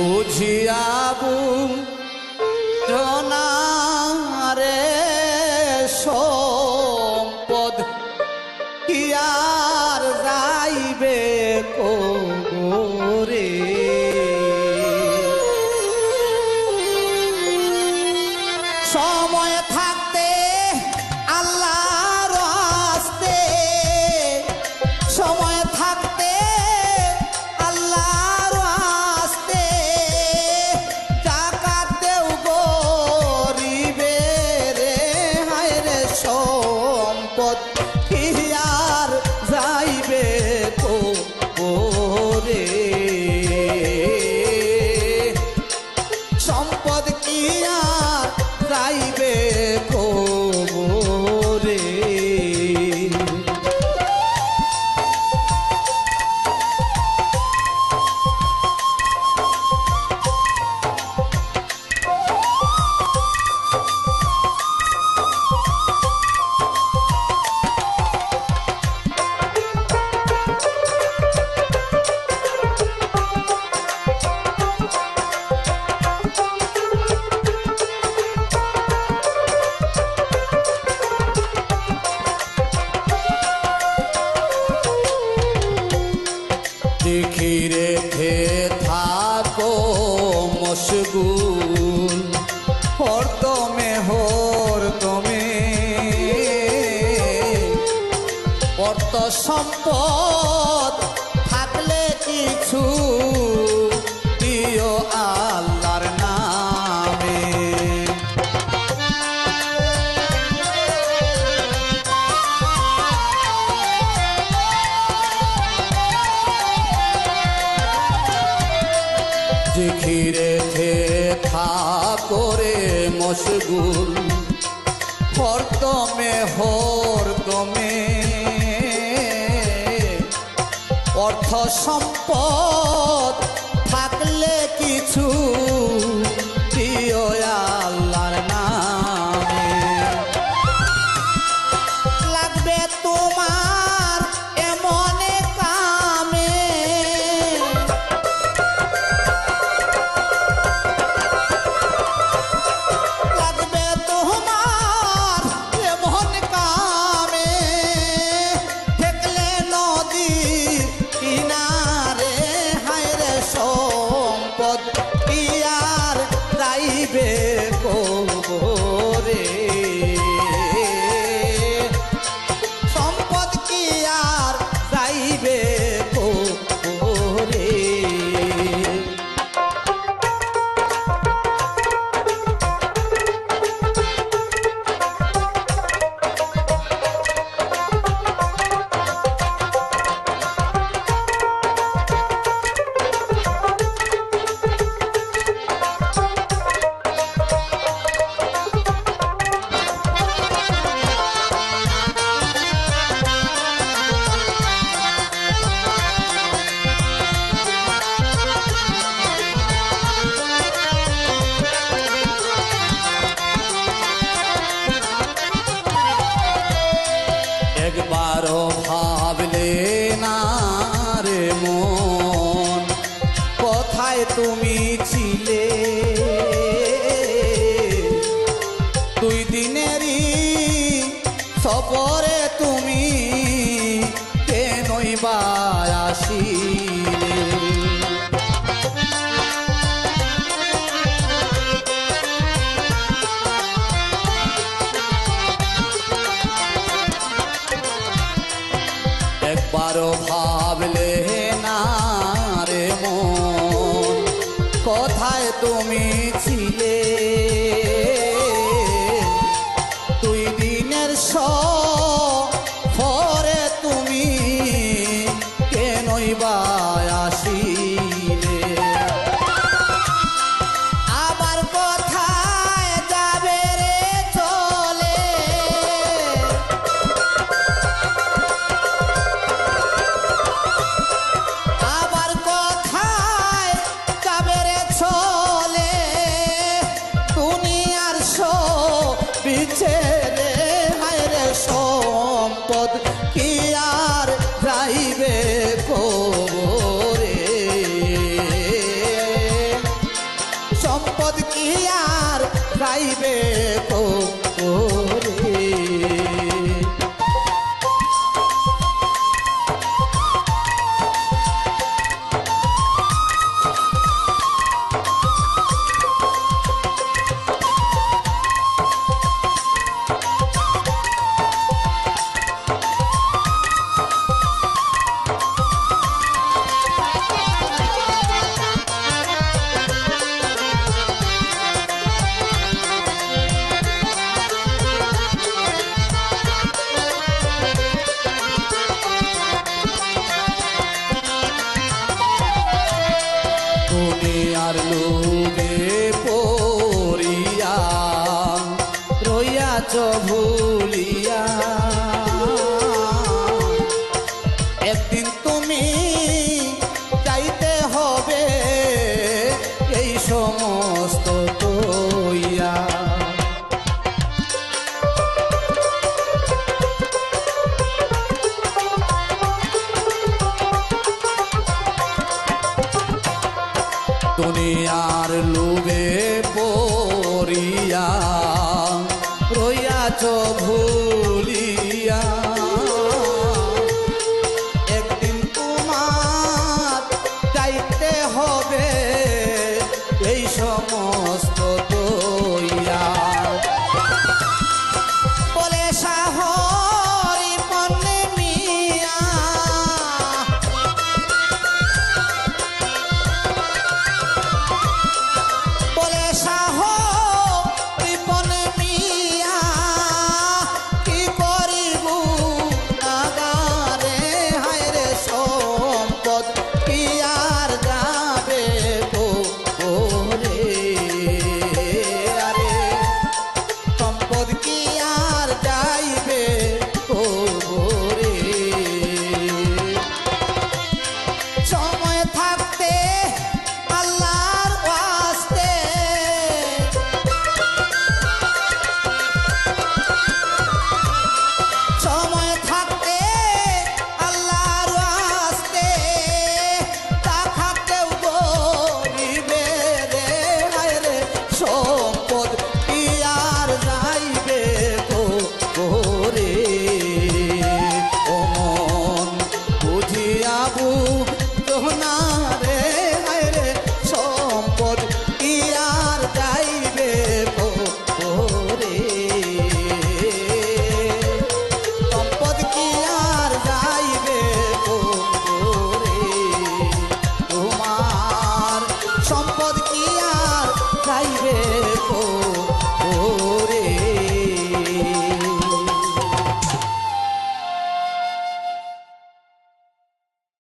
বুঝিয়াবু জনারে সম্পদ কি আর যাইবে কোরে সময় থাকতে আল্লাহর আস্তে সময় থাকতে আল্লাহর আস্তে জাকাত দেও গরিবে রে হায় রে সম্পদ কি আর যাইবে কোরে সম্পদ কি আর যাইবে কোরে দেখি রেখে থাকো মশগুল হরদমে অর্থ সম্পদ থাকলে কিছু দিও আল্লাহর নামে জিকিরে থাকরে মশগুল হরদমে অর্থ সম্পদ থাকলে কিছু দিও আল্লাহর নামে লাগবে তোমার এমন কামে লাগবে তোমার এমন কামে দেখলে নদী কিনারে হায় রে সম্পদ কি আর যাইবে কোরে সম্পদ কি আর যাইবে কোরে একবারও ভাবলে না রে মন কোথায় তুমি ছিলে দুই দিনেরই সফরে তুমি কেনই বা আসিলে একবারও ভাবলে না রে মন কোথায় তুমি ছিলে দুই দিনের সফরে তুমি কেনই বা আসিলে আবার কোথায় যাবে রে চলে আবার কোথায় যাবে রে চলে দুনিয়া ওরে দুনিয়ার লোভে পড়িয়া রইয়াছ ভুলিয়া একদিন তুমি চাইতে হবে এই সমস্ত কইয়া দুনিয়ার লোভে পড়িয়া রইয়াছ ভুলিয়া একদিন তোমার চাইতে হবে এই সমস্ত দইয়া বলে সাহরি পণ্যে মিয়া বলে সাহ রিপনে মিয়া কি করিব নাগারে হায়রে সম্পদ কি আর যাবে ওরে আরে সম্পদ কি আর যাইবে ওরে সময় থাকতে আল্লাহর ওয়াস্তে সময় থাকতে আল্লাহর ওয়াস্তে তা থাকতেও গরিবে রে হায় রে সম্পদ কি আর যাইবে ওরে অমন বুঝিয়া বুঝনা রে হায় রে সম্পদ কি আর যাইবে ওরে সম্পদ কি আর যাইবে ওরে তোমার সম্পদ কি আর যাইবে